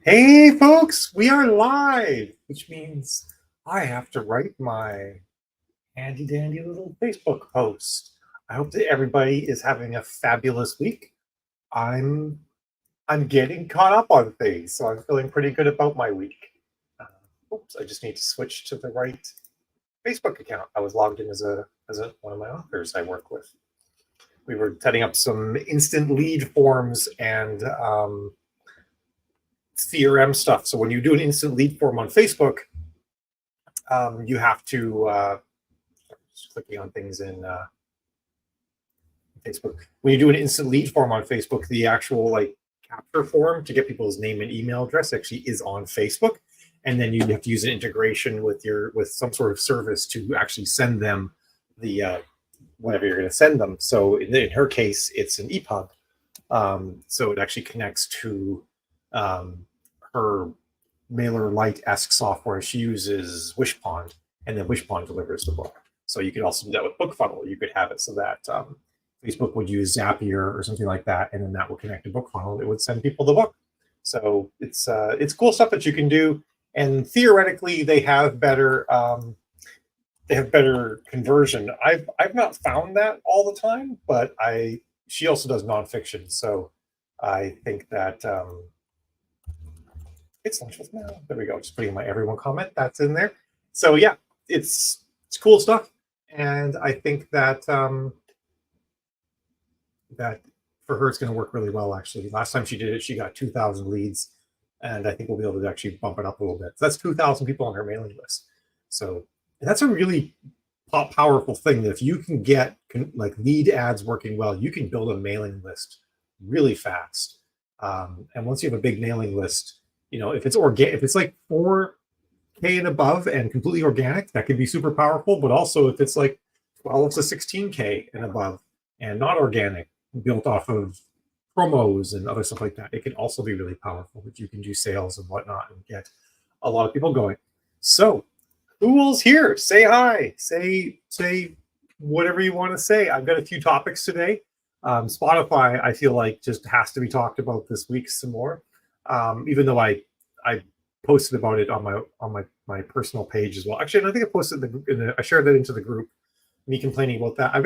Hey folks, we are live, which means I have to write my handy dandy little Facebook post. I hope that everybody is having a fabulous week. I'm I'm getting caught up on things, so I'm feeling pretty good about my week. Oops, I just need to switch to the right Facebook account. I was logged in as a one of my authors I work with. We were setting up some instant lead forms and CRM stuff. So when you do an instant lead form on Facebook, you have to just clicking on things in Facebook. When you do an instant lead form on Facebook, the actual like capture form to get people's name and email address actually is on Facebook, and then you have to use an integration with some sort of service to actually send them the whatever you're going to send them. So in her case, it's an EPUB, so it actually connects to her MailerLite-esque software. She uses Wishpond, and then Wishpond delivers the book. So you could also do that with BookFunnel. You could have it so that Facebook would use Zapier or something like that, and then that would connect to BookFunnel. It would send people the book. So it's cool stuff that you can do, and theoretically they have better conversion. I've not found that all the time, but she also does nonfiction, so I think that it's lunch with Mel. There we go. Just putting my everyone comment. That's in there. So yeah, it's cool stuff, and I think that that for her it's going to work really well. Actually, last time she did it, she got 2,000 leads, and I think we'll be able to actually bump it up a little bit. So that's 2,000 people on her mailing list. So that's a really powerful thing. That if you can get like lead ads working well, you can build a mailing list really fast. And once you have a big mailing list, if it's if it's like 4K and above and completely organic, that could be super powerful. But also if it's like 12 to 16K and above and not organic, built off of promos and other stuff like that, it can also be really powerful. That you can do sales and whatnot and get a lot of people going. So who else here? Say hi. Say whatever you want to say. I've got a few topics today. Spotify, I feel like, just has to be talked about this week some more. Even though I posted about it on my personal page as well. Actually, I think I posted I shared that into the group. Me complaining about that. I've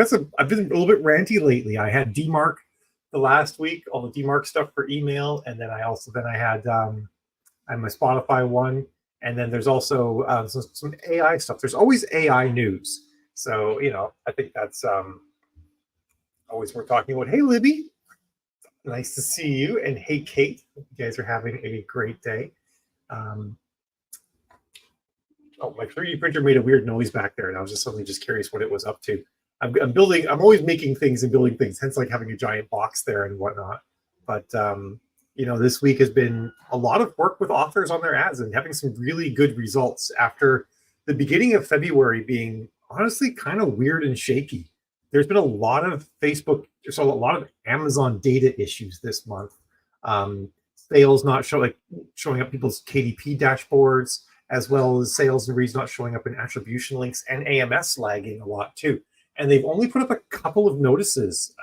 been a little bit ranty lately. I had DMARC the last week, all the DMARC stuff for email, and then I had my Spotify one, and then there's also some AI stuff. There's always AI news, so I think that's always worth talking about. Hey, Libby, nice to see you, and hey, Kate, hope you guys are having a great day. Oh, my 3D printer made a weird noise back there, and I was just suddenly just curious what it was up to. I'm building. I'm always making things and building things, hence like having a giant box there and whatnot. But this week has been a lot of work with authors on their ads and having some really good results after the beginning of February being honestly kind of weird and shaky. There's been a lot of Facebook, so a lot of Amazon data issues this month. Sales not showing up people's KDP dashboards, as well as sales and reads not showing up in attribution links, and AMS lagging a lot too. And they've only put up a couple of notices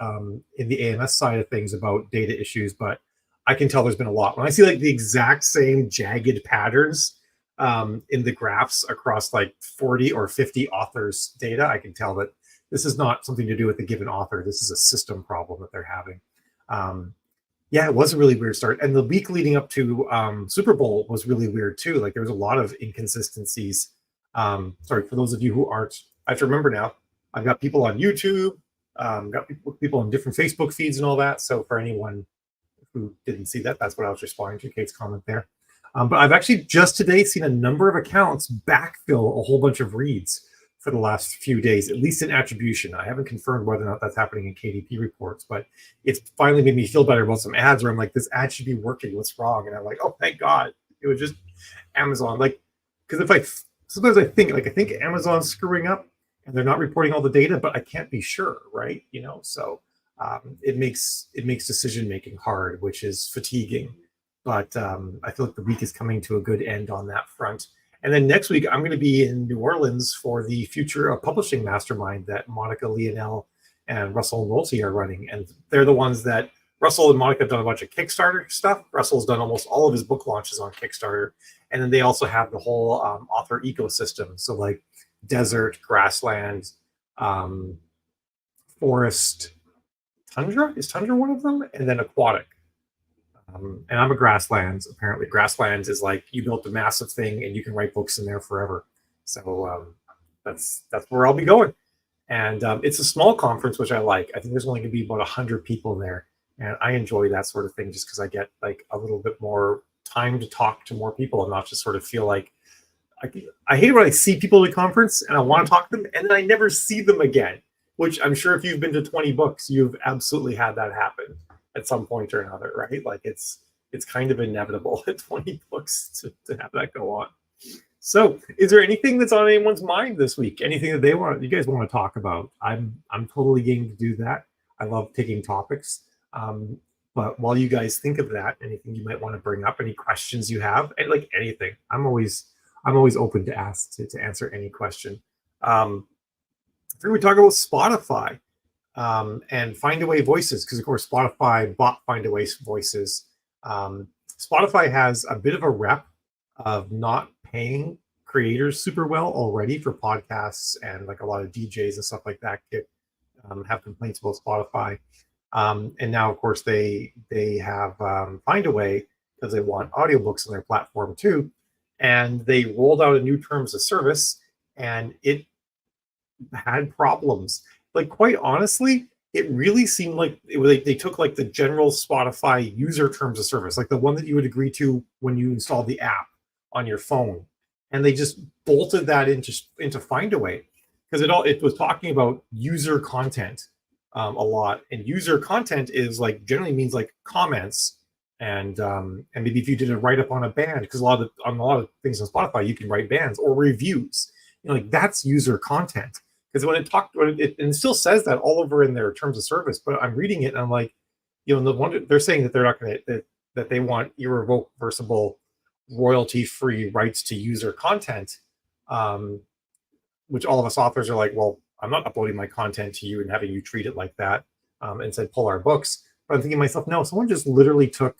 in the AMS side of things about data issues, but I can tell there's been a lot. When I see like the exact same jagged patterns in the graphs across like 40 or 50 authors' data, I can tell that this is not something to do with the given author. This is a system problem that they're having. Yeah, it was a really weird start. And the week leading up to Super Bowl was really weird too. Like there was a lot of inconsistencies. Sorry, for those of you who aren't, I have to remember now, I've got people on YouTube, got people on different Facebook feeds and all that. So for anyone who didn't see that, that's what I was responding to, Kate's comment there. But I've actually just today seen a number of accounts backfill a whole bunch of reads for the last few days, at least in attribution. I haven't confirmed whether or not that's happening in KDP reports, but it's finally made me feel better about some ads where I'm like, this ad should be working. What's wrong? And I'm like, oh, thank God. It was just Amazon. Like, because sometimes I think Amazon's screwing up and they're not reporting all the data, but I can't be sure, right? So it makes decision making hard, which is fatiguing. But I feel like the week is coming to a good end on that front. And then next week, I'm going to be in New Orleans for the Future of Publishing Mastermind that Monica Leonel and Russell Nolte are running. And they're the ones that Russell and Monica have done a bunch of Kickstarter stuff. Russell's done almost all of his book launches on Kickstarter. And then they also have the whole author ecosystem. So like desert, grassland, forest, tundra. Is tundra one of them? And then aquatic. And I'm a grasslands. Apparently, grasslands is like you built a massive thing and you can write books in there forever. So that's where I'll be going. And it's a small conference, which I like. I think there's only going to be about 100 people there, and I enjoy that sort of thing just because I get like a little bit more time to talk to more people and not just sort of feel like I hate it when I see people at a conference and I want to talk to them and then I never see them again. Which I'm sure if you've been to 20 books, you've absolutely had that happen at some point or another, right? Like it's kind of inevitable at 20 books to have that go on. So is there anything that's on anyone's mind this week? Anything that you guys want to talk about? I'm totally game to do that. I love taking topics. But while you guys think of that, anything you might want to bring up, any questions you have, and like anything, I'm always open to answer any question. We talk about Spotify and Findaway Voices, because of course Spotify bought Findaway Voices. Spotify has a bit of a rep of not paying creators super well already for podcasts, and like a lot of DJs and stuff like that have complaints about Spotify. And now, of course, they have Findaway because they want audiobooks on their platform too. And they rolled out a new terms of service, and it had problems. Like, quite honestly, it really seemed like they took like the general Spotify user terms of service, like the one that you would agree to when you install the app on your phone, and they just bolted that into Findaway, because it was talking about user content a lot, and user content is like generally means like comments and maybe if you did a write up on a band, because on a lot of things on Spotify you can write bands, or reviews, like that's user content. Because when it still says that all over in their terms of service, but I'm reading it and I'm like, they're saying that they're not going to that they want irreversible royalty-free rights to user content, which all of us authors are like, well, I'm not uploading my content to you and having you treat it like that, and said pull our books. But I'm thinking to myself, no, someone just literally took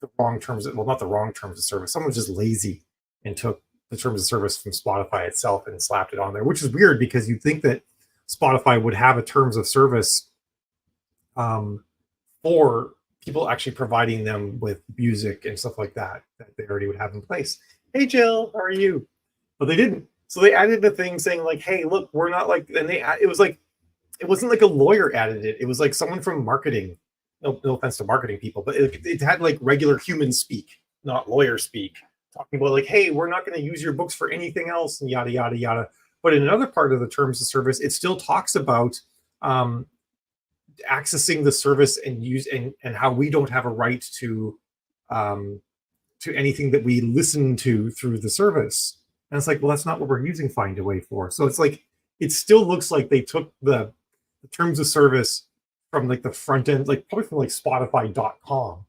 the wrong terms. Well, not the wrong terms of service. Someone was just lazy and took the terms of service from Spotify itself and slapped it on there, which is weird because you'd think that Spotify would have a terms of service for people actually providing them with music and stuff like that they already would have in place. Hey, Jill, how are you? But they didn't. So they added a thing saying like, hey, look, we're not like, and it was like, it wasn't like a lawyer added it. It was like someone from marketing. No offense to marketing people, but it had like regular human speak, not lawyer speak, talking about like, hey, we're not going to use your books for anything else and yada, yada, yada. But in another part of the terms of service, it still talks about accessing the service and how we don't have a right to anything that we listen to through the service. And it's like, well, that's not what we're using Findaway for. So it's like, it still looks like they took the terms of service from like the front end, like probably from like Spotify.com,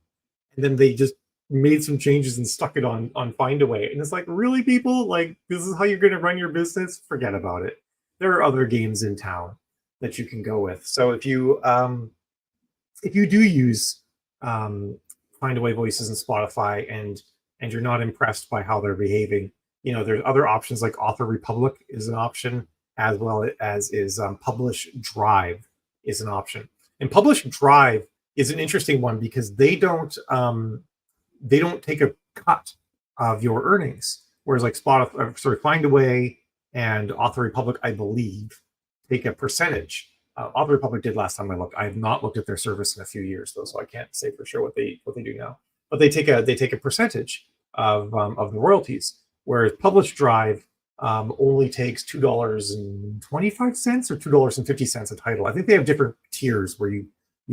and then they just made some changes and stuck it on Findaway. And it's like, really, people? Like, this is how you're going to run your business? Forget about it. There are other games in town that you can go with. So if you do use Findaway Voices and Spotify, and you're not impressed by how they're behaving, there's other options like Author Republic is an option, as well as is Publish Drive is an option. And Publish Drive is an interesting one because they don't take a cut of your earnings, whereas like Findaway and Author Republic, I believe, take a percentage. Author Republic did last time I looked. I have not looked at their service in a few years though, so I can't say for sure what they do now. But they take a percentage of the royalties, whereas Publish Drive only takes $2.25 or $2.50 a title. I think they have different tiers where you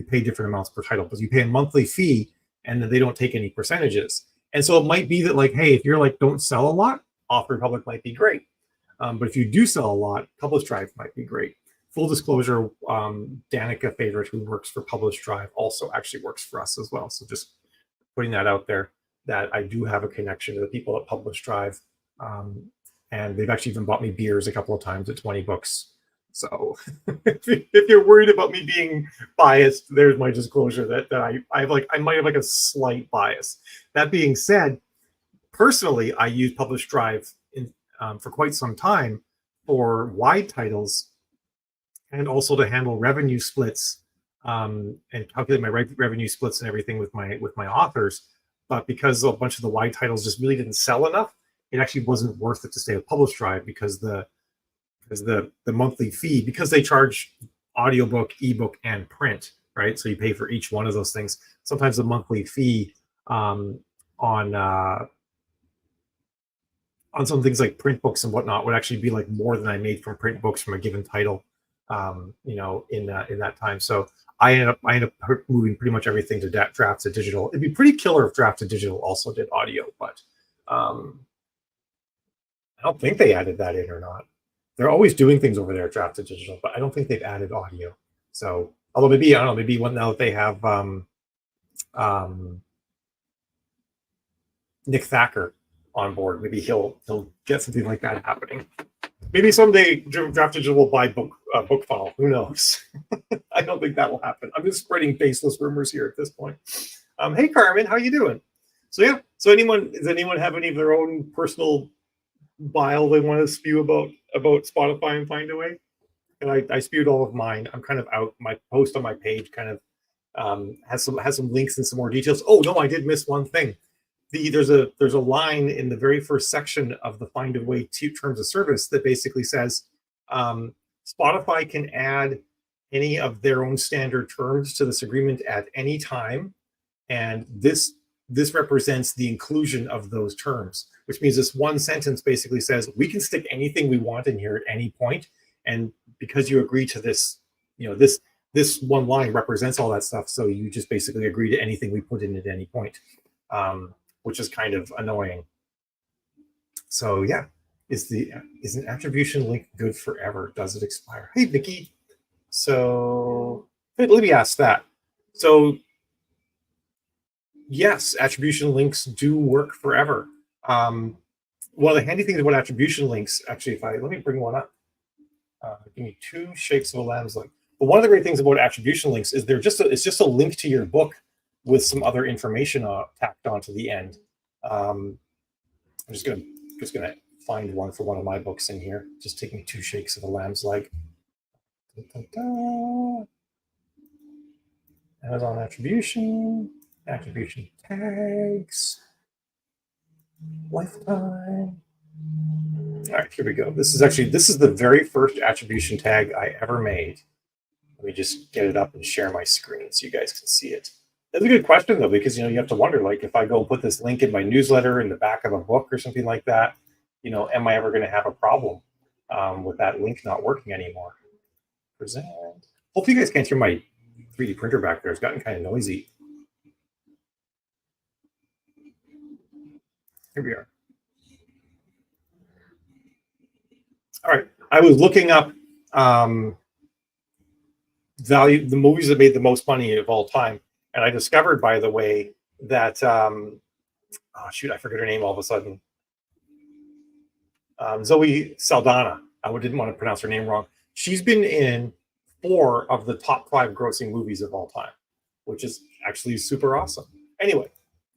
pay different amounts per title, because you pay a monthly fee and then they don't take any percentages. And so it might be that like, hey, if you're like don't sell a lot, Author Republic might be great. But if you do sell a lot, Publish Drive might be great. Full disclosure, Danica Favorite, who works for Publish Drive, also actually works for us as well. So just putting that out there, that I do have a connection to the people at Publish Drive. And they've actually even bought me beers a couple of times at 20 books So if you're worried about me being biased, there's my disclosure that I might have like a slight bias. That being said, personally, I use Publish Drive for quite some time for wide titles and also to handle revenue splits and calculate my revenue splits and everything with my authors. But because a bunch of the wide titles just really didn't sell enough, it actually wasn't worth it to stay with Publish Drive because the monthly fee, because they charge audiobook, ebook, and print, right? So you pay for each one of those things. Sometimes the monthly fee on some things like print books and whatnot would actually be like more than I made from print books from a given title, in that time. So I ended up moving pretty much everything to draft to digital. It'd be pretty killer if draft to digital also did audio, but I don't think they added that in or not. They're always doing things over there at draft to digital, but I don't think they've added audio. So although maybe, I don't know, maybe now that they have Nick Thacker on board, maybe he'll get something like that happening. Maybe someday Draft Digital will buy book funnel. Who knows? I don't think that will happen. I'm just spreading baseless rumors here at this point. Hey Carmen, how you doing? So yeah. So does anyone have any of their own personal bile they want to spew about Spotify and Find a Way? And I spewed all of mine. I'm kind of out. My post on my page kind of has some links and some more details. Oh no, I did miss one thing. There's a line in the very first section of the Find a Way terms of service that basically says Spotify can add any of their own standard terms to this agreement at any time, and this represents the inclusion of those terms, which means this one sentence basically says we can stick anything we want in here at any point, and because you agree to this, this one line represents all that stuff, so you just basically agree to anything we put in at any point. Which is kind of annoying. So yeah, is an attribution link good forever? Does it expire? Hey Vicky. So let me ask that. So yes, attribution links do work forever. One of the handy things about attribution links, actually, let me bring one up. Give me 2 shakes of a lamb's leg. But one of the great things about attribution links is it's just a link to your book with some other information tacked onto the end. I'm just gonna find one for one of my books in here. Just taking 2 shakes of a lamb's leg. Da, da, da. Amazon attribution tags, lifetime. All right, here we go. This is the very first attribution tag I ever made. Let me just get it up and share my screen so you guys can see it. That's a good question though, because you have to wonder, like, if I go put this link in my newsletter in the back of a book or something like that, am I ever going to have a problem with that link not working anymore? Present. Hopefully you guys can't hear my 3D printer back there. It's gotten kind of noisy. Here we are. All right. I was looking up the movies that made the most money of all time. And I discovered, by the way, that oh shoot, I forget her name all of a sudden. Zoe Saldana. I didn't want to pronounce her name wrong. She's been in 4 of the top 5 grossing movies of all time, which is actually super awesome. Anyway,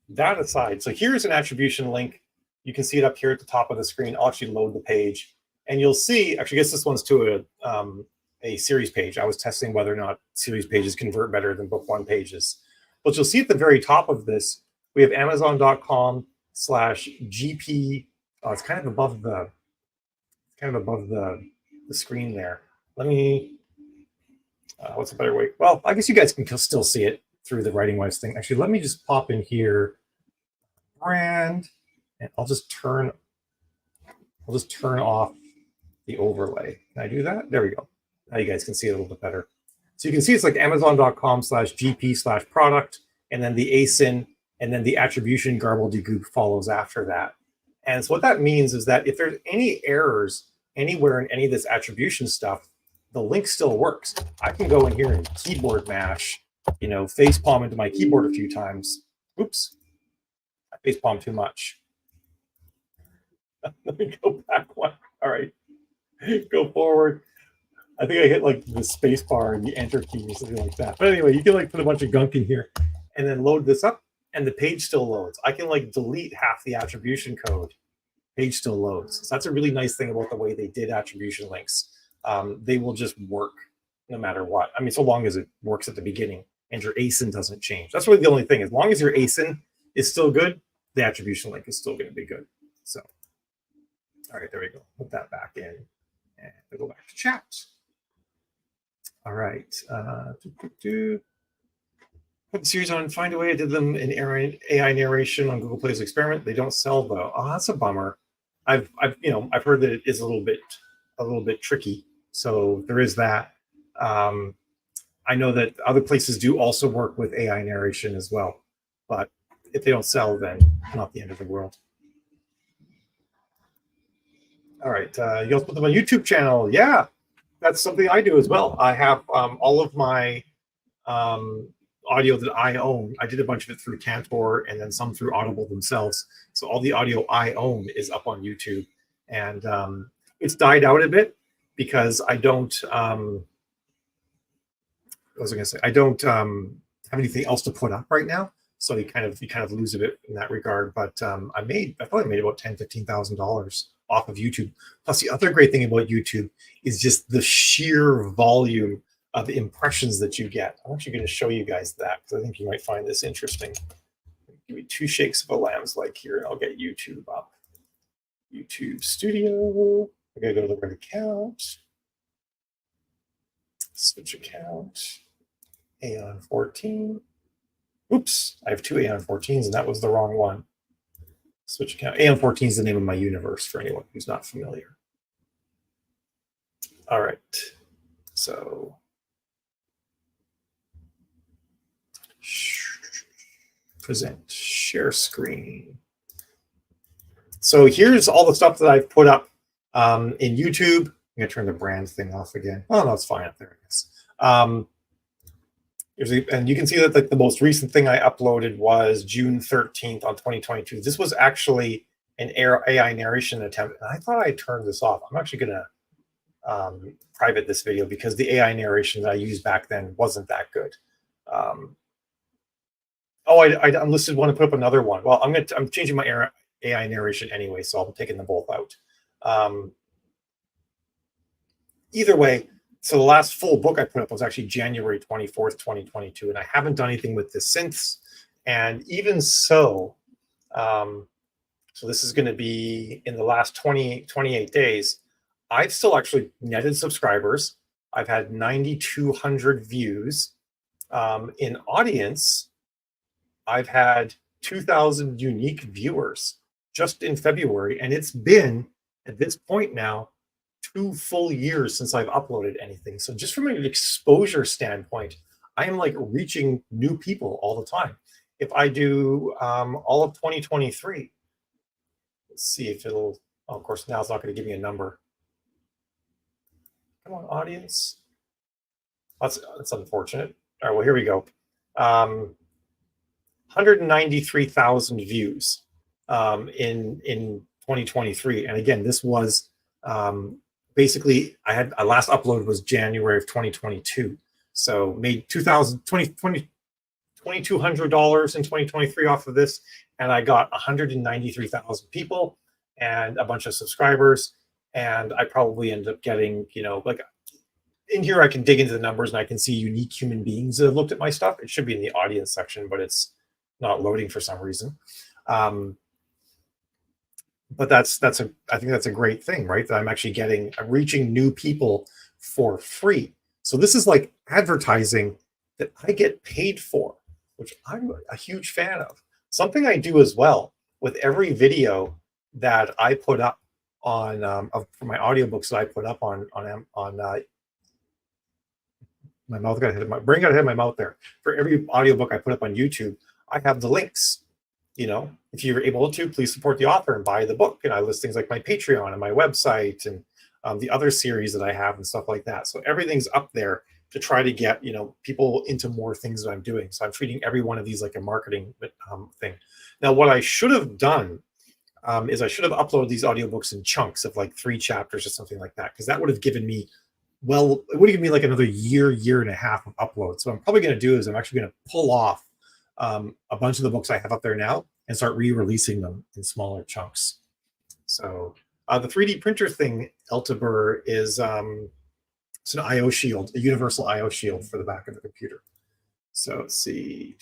that aside, so here's an attribution link. You can see it up here at the top of the screen. I'll actually load the page, and you'll see. Actually, I guess this one's to a series page. I was testing whether or not series pages convert better than book 1 pages. But you'll see at the very top of this, we have Amazon.com/GP. Oh, it's kind of above the screen there. Let me. What's a better way? Well, I guess you guys can still see it through the Writing Wives thing. Actually, let me just pop in here, brand, and I'll just turn off the overlay. Can I do that? There we go. Now you guys can see it a little bit better. So you can see it's like Amazon.com/GP/product, and then the ASIN, and then the attribution garbledy-gook follows after that. And so what that means is that if there's any errors anywhere in any of this attribution stuff, the link still works. I can go in here and keyboard mash, face palm into my keyboard a few times. Oops, I face palm too much. Let me go back one. All right, go forward. I think I hit like the space bar and the enter key or something like that. But anyway, you can like put a bunch of gunk in here and then load this up and the page still loads. I can like delete half the attribution code. Page still loads. So that's a really nice thing about the way they did attribution links. They will just work no matter what. I mean, so long as it works at the beginning and your ASIN doesn't change. That's really the only thing. As long as your ASIN is still good, the attribution link is still going to be good. So, all right, there we go. Put that back in and we'll go back to chat. All right. Put the series on Find a Way. I did them in AI narration on Google Play's Experiment. They don't sell though. Oh, that's a bummer. I've heard that it is a little bit tricky. So there is that. I know that other places do also work with AI narration as well, but if they don't sell, then not the end of the world. All right, you also put them on YouTube channel. Yeah, that's something I do as well. I have all of my audio that I own. I did a bunch of it through Cantor and then some through Audible themselves. So all the audio I own is up on YouTube, and it's died out a bit because I don't. What was I going to say? I don't have anything else to put up right now, so you kind of lose a bit in that regard. But I probably made about $10,000-$15,000 off of YouTube. Plus, the other great thing about YouTube is just the sheer volume of impressions that you get. I'm actually going to show you guys that because I think you might find this interesting. Give me 2 shakes of a lamb's leg here, and I'll get YouTube up. YouTube Studio. I gotta go to the right account. Switch account. Aeon 14. Oops, I have 2 Aeon 14s, and that was the wrong one. Switch account. Aeon 14 is the name of my universe for anyone who's not familiar. All right, so present, share screen. So here's all the stuff that I've put up in YouTube. I'm gonna turn the brand thing off again. Oh no, it's fine up there, I guess. And you can see that like the most recent thing I uploaded was June 13th on 2022. This was actually an AI narration attempt, and I thought I turned this off. I'm actually gonna private this video because the AI narration that I used back then wasn't that good. I unlisted one to put up another one. Well, I'm changing my AI narration anyway, so I'm taking them both out. Either way, so the last full book I put up was actually January 24th, 2022, and I haven't done anything with this since. And even so, so this is going to be in the last 28 days, I've still actually netted subscribers. I've had 9,200 views. In audience, I've had 2,000 unique viewers just in February, and it's been, at this point now, 2 full years since I've uploaded anything. So just from an exposure standpoint, I am like reaching new people all the time. If I do all of 2023, let's see if it'll, oh, of course, now it's not going to give me a number. Come on, audience. That's unfortunate. All right, well, here we go. 193,000 views in 2023. And again, this was basically, I last upload was January of 2022. So made $2,200 in 2023 off of this. And I got 193,000 people and a bunch of subscribers. And I probably end up getting, like in here, I can dig into the numbers and I can see unique human beings that have looked at my stuff. It should be in the audience section, but it's not loading for some reason. But I think that's a great thing, right? That I'm reaching new people for free. So this is like advertising that I get paid for, which I'm a huge fan of. Something I do as well with every video that I put up on for my audiobooks that I put up on my mouth got hit. My brain got hit in my mouth there. For every audiobook I put up on YouTube, I have the links. If you're able to, please support the author and buy the book. And I list things like my Patreon and my website and the other series that I have and stuff like that. So everything's up there to try to get people into more things that I'm doing. So I'm treating every one of these like a marketing thing. Now, what I should have done is I should have uploaded these audiobooks in chunks of like 3 chapters or something like that, because that would have given me well, it would give me like another year and a half of upload. So I'm probably going to do is I'm actually going to pull off a bunch of the books I have up there now and start re-releasing them in smaller chunks. So the 3D printer thing, Eltabur, is it's an I/O shield, a universal I/O shield for the back of the computer. So let's see.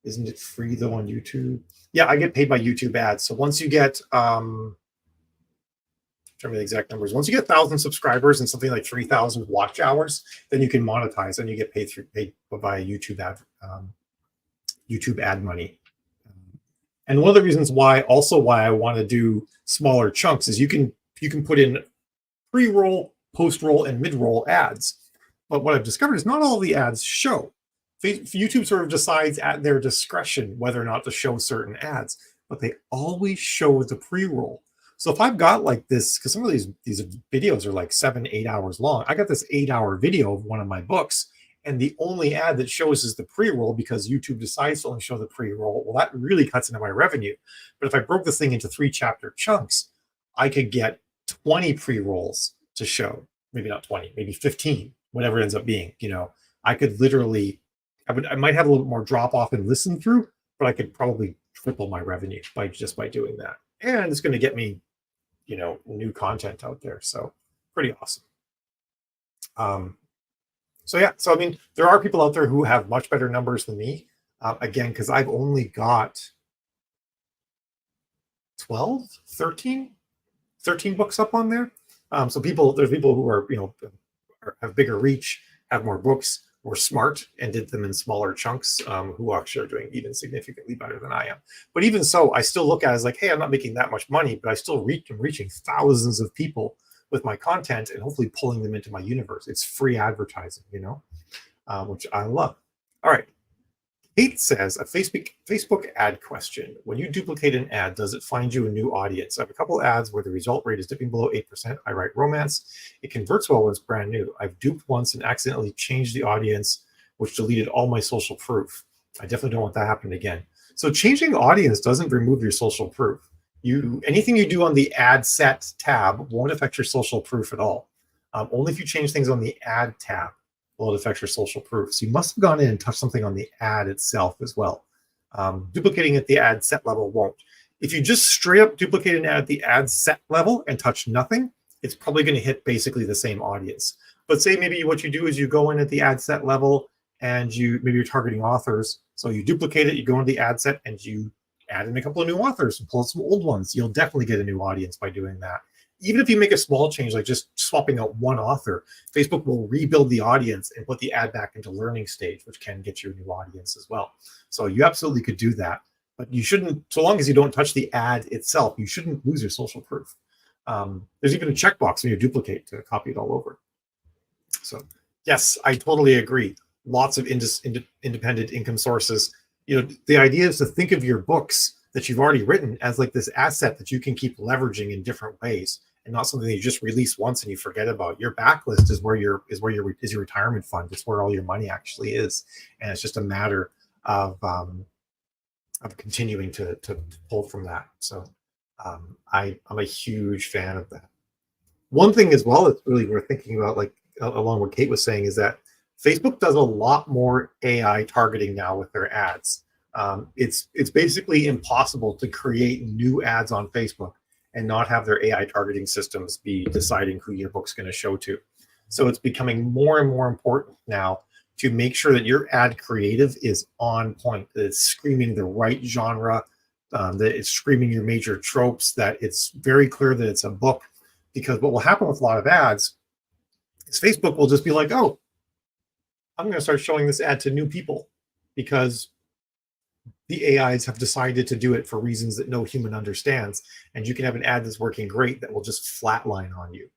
Isn't it free though on YouTube? Yeah, I get paid by YouTube ads. So once you get tell me the exact numbers. Once you get 1,000 subscribers and something like 3,000 watch hours, then you can monetize and you get paid by YouTube ad money. And one of the reasons why I want to do smaller chunks is you can put in pre-roll, post-roll, and mid-roll ads. But what I've discovered is not all of the ads show. YouTube sort of decides at their discretion whether or not to show certain ads, but they always show the pre-roll. So if I've got like this, because some of these videos are like 7-8 hours long, I got this 8-hour video of one of my books, and the only ad that shows is the pre-roll because YouTube decides to only show the pre-roll. Well, that really cuts into my revenue. But if I broke this thing into 3-chapter chunks, I could get 20 pre-rolls to show. Maybe not 20, maybe 15, whatever it ends up being. I could literally, I might have a little more drop off and listen through, but I could probably triple my revenue by doing that. And it's going to get me, new content out there. So pretty awesome. So yeah, so I mean, there are people out there who have much better numbers than me. Again, because I've only got 13 books up on there. So there's people who are, have bigger reach, have more books, were smart, and did them in smaller chunks, who actually are doing even significantly better than I am. But even so, I still look at it as like, hey, I'm not making that much money, but I still am reaching thousands of people with my content and hopefully pulling them into my universe. It's free advertising, which I love. All right. Kate says, a Facebook ad question. When you duplicate an ad, does it find you a new audience? I have a couple ads where the result rate is dipping below 8%. I write romance. It converts well when it's brand new. I've duped once and accidentally changed the audience, which deleted all my social proof. I definitely don't want that happening again. So changing audience doesn't remove your social proof. Anything you do on the ad set tab won't affect your social proof at all. Only if you change things on the ad tab will it affect your social proof. So you must have gone in and touched something on the ad itself as well. Duplicating at the ad set level won't. If you just straight up duplicate an ad at the ad set level and touch nothing, it's probably going to hit basically the same audience. But say maybe what you do is you go in at the ad set level and maybe you're targeting authors. So you duplicate it, you go into the ad set and you add in a couple of new authors and pull out some old ones. You'll definitely get a new audience by doing that. Even if you make a small change, like just swapping out one author, Facebook will rebuild the audience and put the ad back into learning stage, which can get you a new audience as well. So you absolutely could do that, but you shouldn't, so long as you don't touch the ad itself, you shouldn't lose your social proof. There's even a checkbox when you duplicate to copy it all over. So yes, I totally agree. Lots of independent income sources. The idea is to think of your books that you've already written as like this asset that you can keep leveraging in different ways, and not something that you just release once and you forget about. Your backlist is your retirement fund. It's where all your money actually is, and it's just a matter of continuing to pull from that. So I'm a huge fan of that. One thing as well that's really worth thinking about, like along what Kate was saying, is that Facebook does a lot more AI targeting now with their ads. It's basically impossible to create new ads on Facebook and not have their AI targeting systems be deciding who your book's going to show to. So it's becoming more and more important now to make sure that your ad creative is on point, that it's screaming the right genre, that it's screaming your major tropes, that it's very clear that it's a book. Because what will happen with a lot of ads is Facebook will just be like, oh, I'm going to start showing this ad to new people because the AIs have decided to do it for reasons that no human understands. And you can have an ad that's working great that will just flatline on you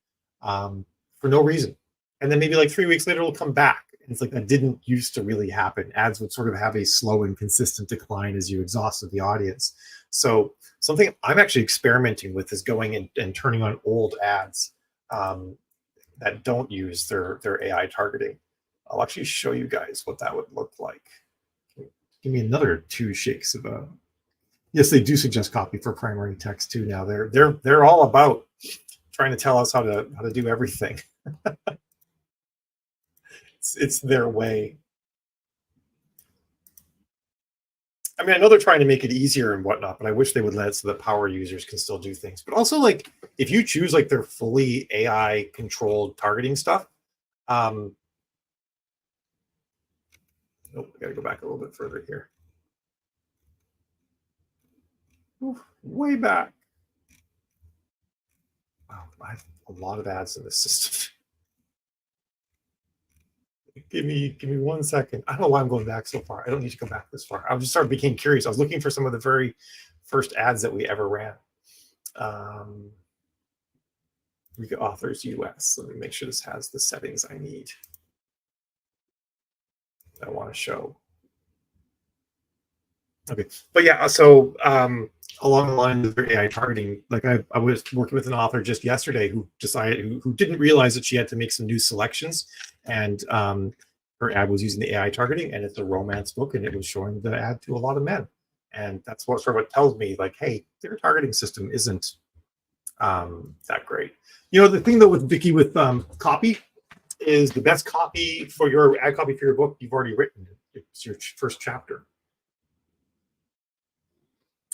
for no reason. And then maybe like 3 weeks later, it'll come back. And it's like, that didn't used to really happen. Ads would sort of have a slow and consistent decline as you exhausted the audience. So something I'm actually experimenting with is going and turning on old ads that don't use their AI targeting. I'll actually show you guys what that would look like. Give me another 2 shakes of a. Yes, they do suggest copy for primary text too. Now they're all about trying to tell us how to do everything. It's their way. I mean, I know they're trying to make it easier and whatnot, but I wish they would let it so that power users can still do things. But also, like, if you choose like their fully AI controlled targeting stuff, oh, I gotta go back a little bit further here. Oof, way back. Wow, I have a lot of ads in this system. Give me 1 second. I don't know why I'm going back so far. I don't need to go back this far. I just became curious. I was looking for some of the very first ads that we ever ran. We got authors US. Let me make sure this has the settings I need. I want to show. Okay, but yeah, so along the lines of their AI targeting, like I was working with an author just yesterday who decided who didn't realize that she had to make some new selections, and her ad was using the AI targeting, and it's a romance book, and it was showing the ad to a lot of men, and that's what sort of what tells me, like, hey, their targeting system isn't that great. You know, the thing though with Vicky with copy is the best copy for your ad copy for your book you've already written. It's your first chapter.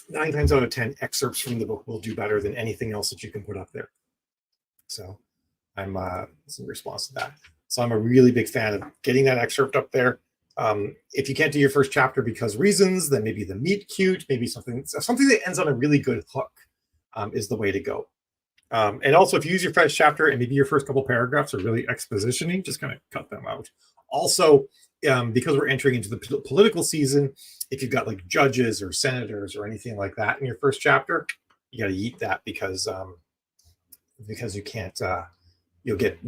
9 times out of 10, excerpts from the book will do better than anything else that you can put up there. So I'm in response to that. So I'm a really big fan of getting that excerpt up there. If you can't do your first chapter because reasons, then maybe the meet cute, maybe something that ends on a really good hook is the way to go. And also, if you use your first chapter and maybe your first couple paragraphs are really expositioning, just kind of cut them out. Also, because we're entering into the political season, if you've got like judges or senators or anything like that in your first chapter, you got to eat that because you can't. You'll get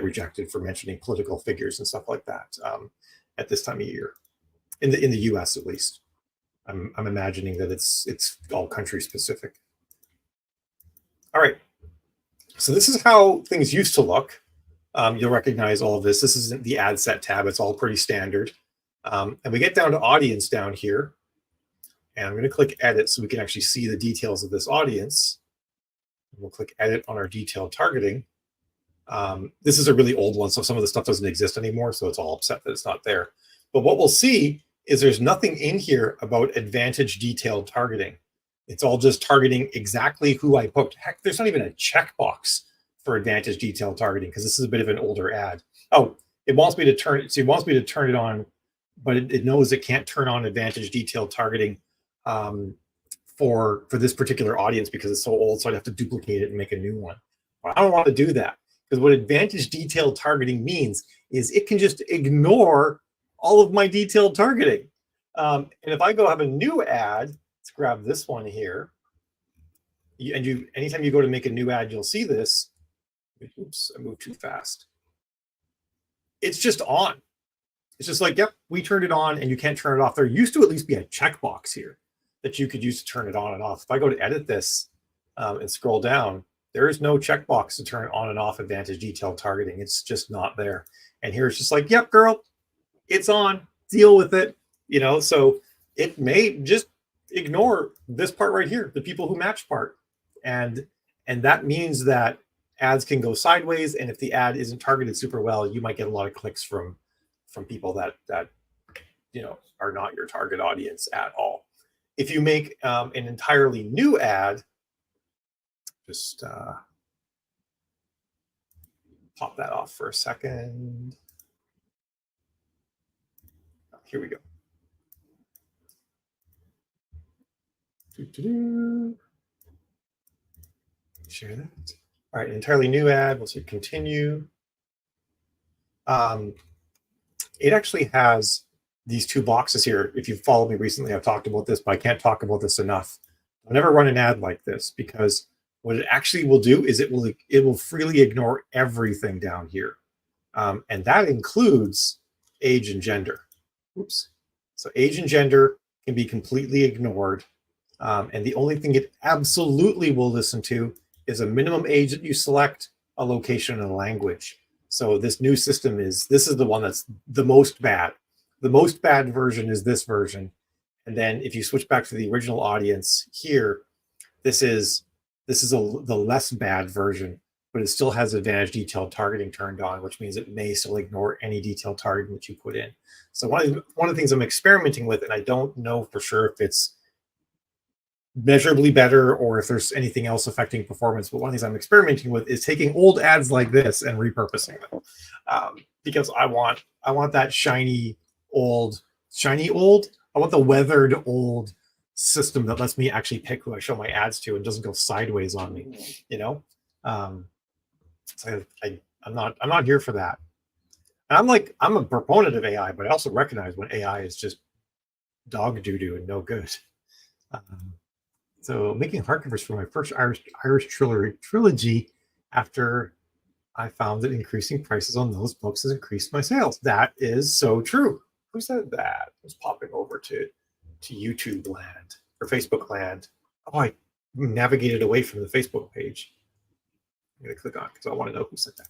rejected for mentioning political figures and stuff like that at this time of year, in the U.S. at least. I'm imagining that it's all country specific. All right, so this is how things used to look. You'll recognize all of this. This isn't the ad set tab. It's all pretty standard. And we get down to audience down here. And I'm going to click edit so we can actually see the details of this audience. We'll click edit on our detailed targeting. This is a really old one, so some of the stuff doesn't exist anymore. So it's all upset that it's not there. But what we'll see is there's nothing in here about advantage detailed targeting. It's all just targeting exactly who I booked. Heck, there's not even a checkbox for advantage detailed targeting because this is a bit of an older ad. Oh, it wants me to turn it. So it wants me to turn it on, but it knows it can't turn on advantage detailed targeting for this particular audience because it's so old. So I'd have to duplicate it and make a new one. But I don't want to do that because what advantage detailed targeting means is it can just ignore all of my detailed targeting. And if I go have a new ad, let's grab this one here. Anytime you go to make a new ad, you'll see this. Oops, I moved too fast. It's just on. It's just like, yep, we turned it on and you can't turn it off. There used to at least be a checkbox here that you could use to turn it on and off. If I go to edit this and scroll down, there is no checkbox to turn on and off advantage detailed targeting. It's just not there. And here it's just like, yep, girl, it's on. Deal with it. You know, so it may just ignore this part right here, the people who match part. And that means that ads can go sideways, and if the ad isn't targeted super well, you might get a lot of clicks from people that you know are not your target audience at all. If you make an entirely new ad, just pop that off for a second. Here we go. Share that. All right, entirely new ad. We'll say continue. It actually has these two boxes here. If you've followed me recently, I've talked about this, but I can't talk about this enough. I'll never run an ad like this because what it actually will do is it will freely ignore everything down here, and that includes age and gender. Oops. So age and gender can be completely ignored, and the only thing it absolutely will listen to is a minimum age that you select, a location, and a language. So this new system is the one that's the most bad. The most bad version is this version. And then if you switch back to the original audience here, this is This is the less bad version, but it still has advanced detailed targeting turned on, which means it may still ignore any detailed targeting that you put in. So one of the things I'm experimenting with, and I don't know for sure if it's measurably better or if there's anything else affecting performance, but one of the things I'm experimenting with is taking old ads like this and repurposing them, because I want that shiny old. I want the weathered old system that lets me actually pick who I show my ads to and doesn't go sideways on me. You know, so I'm not here for that. And I'm a proponent of AI, but I also recognize when AI is just dog doo doo and no good. So making hardcovers for my first Irish trilogy after I found that increasing prices on those books has increased my sales. That is so true. Who said that? It's popping over to YouTube land or Facebook land. Oh, I navigated away from the Facebook page. I'm going to click on because I want to know who said that.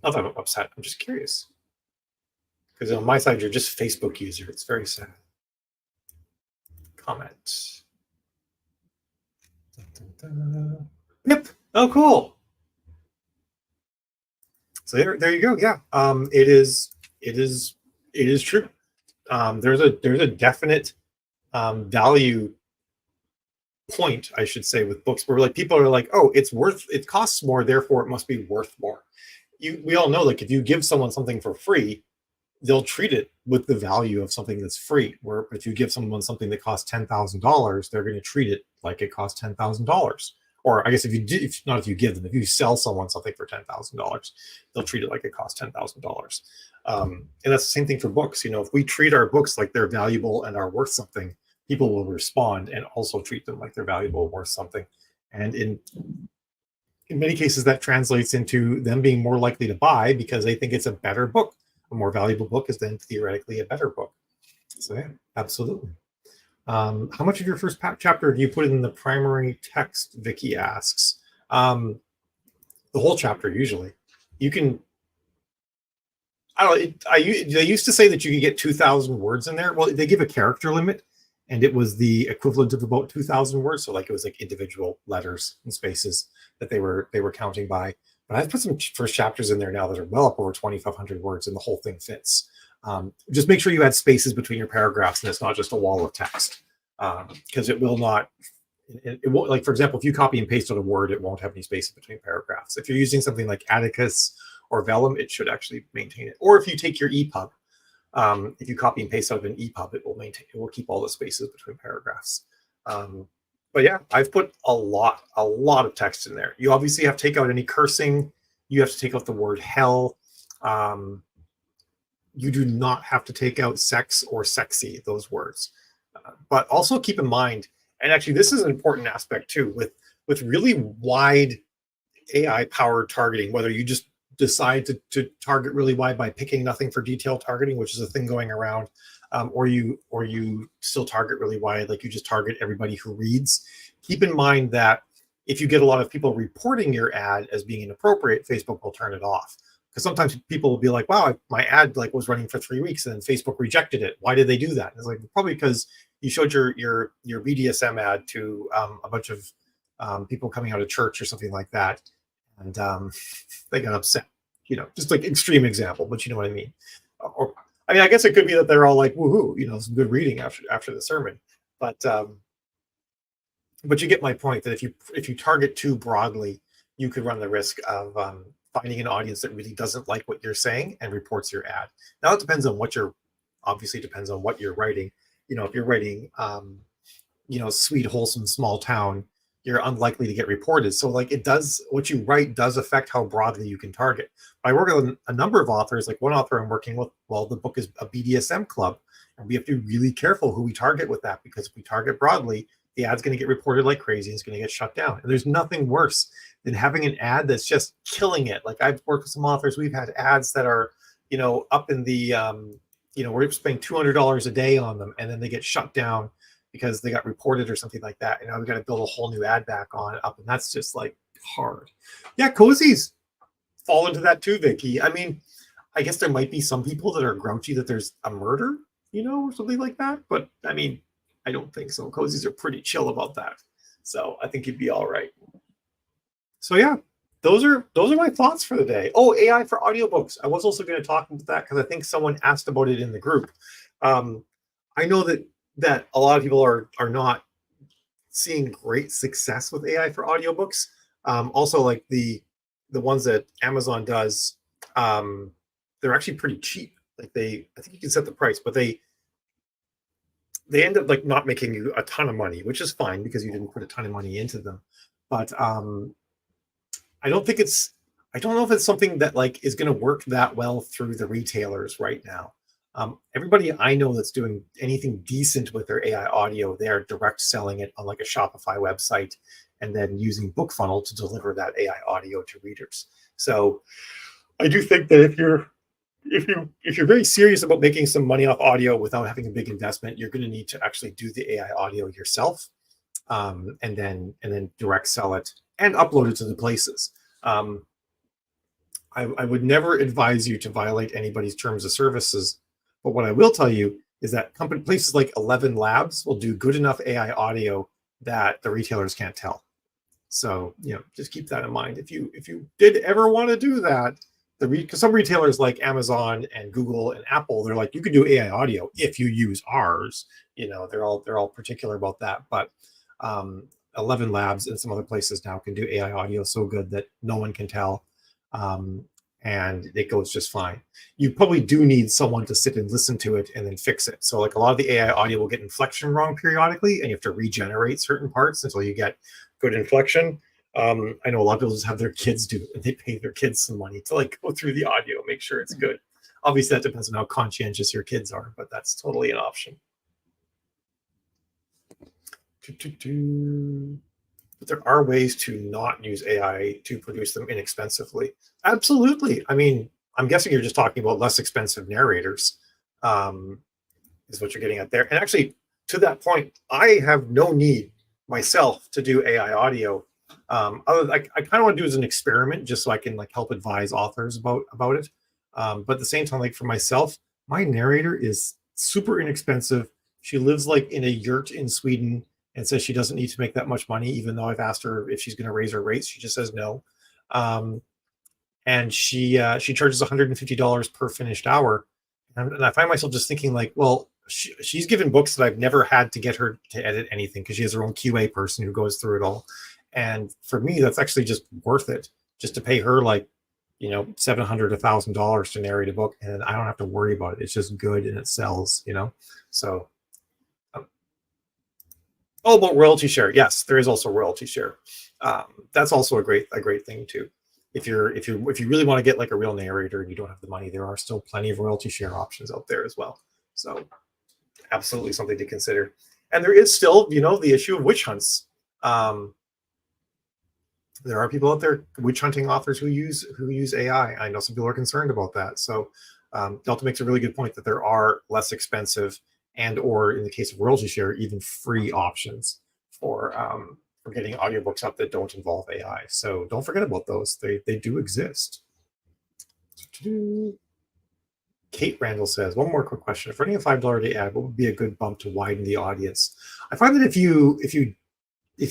Not that I'm upset. I'm just curious. Because on my side, you're just a Facebook user. It's very sad. Comment. Yep. Oh, cool. So there you go. Yeah. It is true. There's a definite value point, I should say, with books where like people are like, oh, it costs more, therefore it must be worth more. We all know, like, if you give someone something for free, they'll treat it with the value of something that's free. Where if you give someone something that costs $10,000, they're going to treat it like it costs $10,000. Or I guess if you sell someone something for $10,000, they'll treat it like it costs $10,000. And that's the same thing for books. You know, if we treat our books like they're valuable and are worth something, people will respond and also treat them like they're valuable and worth something. And in many cases, that translates into them being more likely to buy because they think it's a better book. A more valuable book is then theoretically a better book. So yeah, absolutely. How much of your first chapter do you put in the primary text? Vicky asks. The whole chapter usually. You can. I don't know. They used to say that you could get 2,000 words in there. Well, they give a character limit, and it was the equivalent of about 2,000 words. So like it was like individual letters and spaces that they were counting by. But I've put some first chapters in there now that are well up over 2,500 words, and the whole thing fits. Just make sure you add spaces between your paragraphs, and it's not just a wall of text, because it will not. It won't, like, for example, if you copy and paste on a word, it won't have any spaces between paragraphs. If you're using something like Atticus or Vellum, it should actually maintain it. Or if you take your EPUB, if you copy and paste out of an EPUB, it will keep all the spaces between paragraphs. But yeah, I've put a lot of text in there. You obviously have to take out any cursing. You have to take out the word hell. You do not have to take out sex or sexy, those words. But also keep in mind, and actually this is an important aspect too, with really wide AI-powered targeting, whether you just decide to target really wide by picking nothing for detailed targeting, which is a thing going around, or you still target really wide, like you just target everybody who reads. Keep in mind that if you get a lot of people reporting your ad as being inappropriate, Facebook will turn it off. Because sometimes people will be like, wow, my ad like was running for 3 weeks and then Facebook rejected it. Why did they do that? And it's like, probably because you showed your BDSM ad to a bunch of people coming out of church or something like that. And they got upset, you know, just like extreme example, but you know what I mean? Or, I mean, I guess it could be that they're all like, woohoo, you know, some good reading after the sermon. But you get my point that if you target too broadly, you could run the risk of finding an audience that really doesn't like what you're saying and reports your ad. Now it depends on obviously depends on what you're writing. You know, if you're writing, you know, sweet, wholesome, small town, you're unlikely to get reported. So like what you write does affect how broadly you can target. I work with a number of authors, like one author I'm working with, well, the book is a BDSM club, and we have to be really careful who we target with that, because if we target broadly, the ad's going to get reported like crazy and it's going to get shut down. And there's nothing worse than having an ad that's just killing it. Like I've worked with some authors, we've had ads that are, you know, up in the, you know, we're spending $200 a day on them, and then they get shut down because they got reported or something like that. And now we've got to build a whole new ad back up. And that's just like hard. Yeah, cozies fall into that too, Vicky. I mean, I guess there might be some people that are grouchy that there's a murder, you know, or something like that. But I mean, I don't think so. Cozies are pretty chill about that. So I think you'd be all right. So yeah, those are my thoughts for the day. Oh, AI for audiobooks. I was also going to talk about that because I think someone asked about it in the group. Um, I know that a lot of people are not seeing great success with AI for audiobooks. Also, like the ones that Amazon does, they're actually pretty cheap. Like I think you can set the price, but they end up like not making you a ton of money, which is fine because you didn't put a ton of money into them. But I don't think I don't know if it's something that like is going to work that well through the retailers right now. Everybody I know that's doing anything decent with their AI audio, they are direct selling it on like a Shopify website and then using BookFunnel to deliver that AI audio to readers. So I do think that if you're very serious about making some money off audio without having a big investment, you're going to need to actually do the AI audio yourself, and then direct sell it and upload it to the places. Um, I would never advise you to violate anybody's terms of services, but what I will tell you is that places like 11 Labs will do good enough AI audio that the retailers can't tell. So just keep that in mind. If you did ever want to do that, because some retailers like Amazon and Google and Apple, they're like, you can do AI audio if you use ours. They're all particular about that. But 11 Labs and some other places now can do AI audio so good that no one can tell, um, and it goes just fine. You probably do need someone to sit and listen to it and then fix it. So like a lot of the AI audio will get inflection wrong periodically, and you have to regenerate certain parts until you get good inflection. I know a lot of people just have their kids do it, and they pay their kids some money to like go through the audio, make sure it's good. Obviously, that depends on how conscientious your kids are, but that's totally an option. But there are ways to not use AI to produce them inexpensively. Absolutely. I mean, I'm guessing you're just talking about less expensive narrators, um, is what you're getting at there. And actually, to that point, I have no need myself to do AI audio. I kind of want to do it as an experiment, just so I can like help advise authors about it. But at the same time, like for myself, my narrator is super inexpensive. She lives like in a yurt in Sweden and says she doesn't need to make that much money, even though I've asked her if she's going to raise her rates. She just says no. And she charges $150 per finished hour. And I find myself just thinking like, well, she's given books that I've never had to get her to edit anything because she has her own QA person who goes through it all. And for me, that's actually just worth it, just to pay her like, $700, $1,000 to narrate a book, and I don't have to worry about it. It's just good and it sells. So, about royalty share, yes, there is also royalty share. That's also a great thing too. If you really want to get like a real narrator and you don't have the money, there are still plenty of royalty share options out there as well. So absolutely something to consider. And there is still, the issue of witch hunts. There are people out there, witch hunting authors who use AI. I know some people are concerned about that. So Delta makes a really good point that there are less expensive or in the case of royalty share, even free options for getting audiobooks up that don't involve AI. So don't forget about those. They do exist. Kate Randall says, one more quick question. If running a $5 a day ad, what would be a good bump to widen the audience? I find that if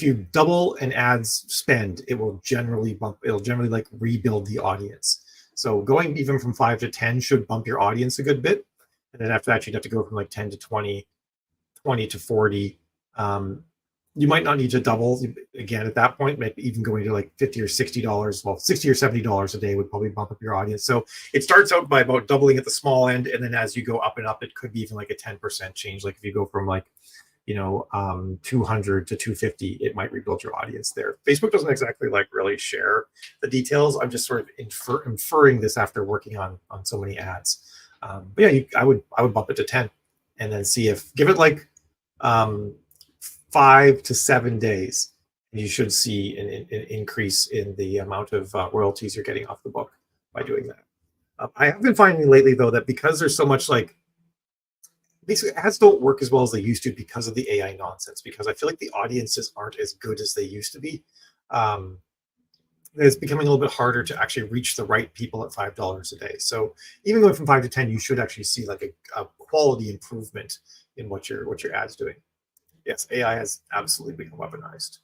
you double an ad's spend, it'll generally like rebuild the audience. So going even from 5 to 10 should bump your audience a good bit. And then after that, you'd have to go from like 10 to 20, 20 to 40. You might not need to double again at that point, maybe even going to like $50 or $60. Well, $60 or $70 a day would probably bump up your audience. So it starts out by about doubling at the small end. And then as you go up and up, it could be even like a 10% change. Like if you go from like, 200 to 250, it might rebuild your audience there. Facebook doesn't exactly like really share the details. I'm just sort of inferring this after working on so many ads. But yeah, I would bump it to 10 and then give it like 5 to 7 days, and you should see an increase in the amount of royalties you're getting off the book by doing that. I have been finding lately though that because there's so much like basically ads don't work as well as they used to because of the AI nonsense, because I feel like the audiences aren't as good as they used to be. It's becoming a little bit harder to actually reach the right people at $5 a day. So even going from 5 to 10, you should actually see like a quality improvement in what your ad's doing. Yes, AI has absolutely become weaponized.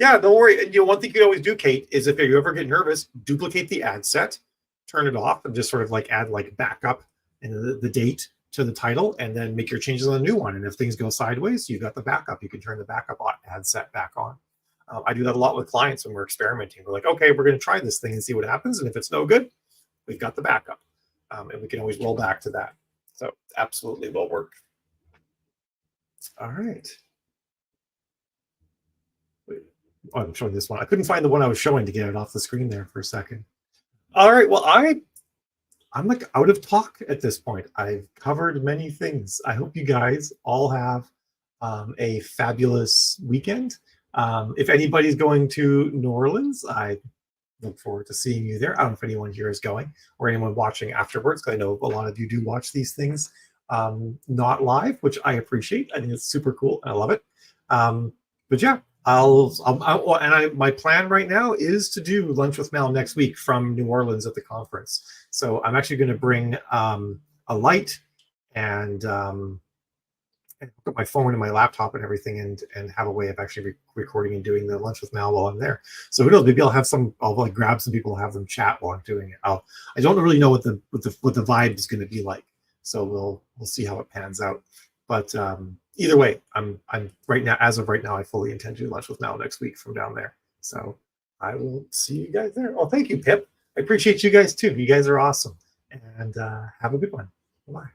Yeah, don't worry. And, one thing you can always do, Kate, is if you ever get nervous, duplicate the ad set, turn it off, and just sort of like add like backup and the date to the title, and then make your changes on the new one. And if things go sideways, you've got the backup. You can turn the backup ad set back on. I do that a lot with clients when we're experimenting. We're like, okay, we're going to try this thing and see what happens. And if it's no good, we've got the backup. And we can always roll back to that. So absolutely will work. All right. Oh, I'm showing this one. I couldn't find the one I was showing to get it off the screen there for a second. All right. Well, I'm like out of talk at this point. I've covered many things. I hope you guys all have a fabulous weekend. If anybody's going to New Orleans, I look forward to seeing you there. I don't know if anyone here is going or anyone watching afterwards, because I know a lot of you do watch these things not live, which I appreciate. I think it's super cool. I love it. But yeah, my plan right now is to do Lunch with Mel next week from New Orleans at the conference. So I'm actually going to bring a light and put my phone and my laptop and everything, and have a way of actually recording and doing the Lunch with Mal while I'm there. So who knows? Maybe I'll like grab some people, have them chat while I'm doing it. I don't really know what the vibe is going to be like. So we'll see how it pans out. But either way, I'm right now, as of right now, I fully intend to do Lunch with Mal next week from down there. So I will see you guys there. Oh, thank you, Pip. I appreciate you guys too. You guys are awesome. And have a good one. Bye.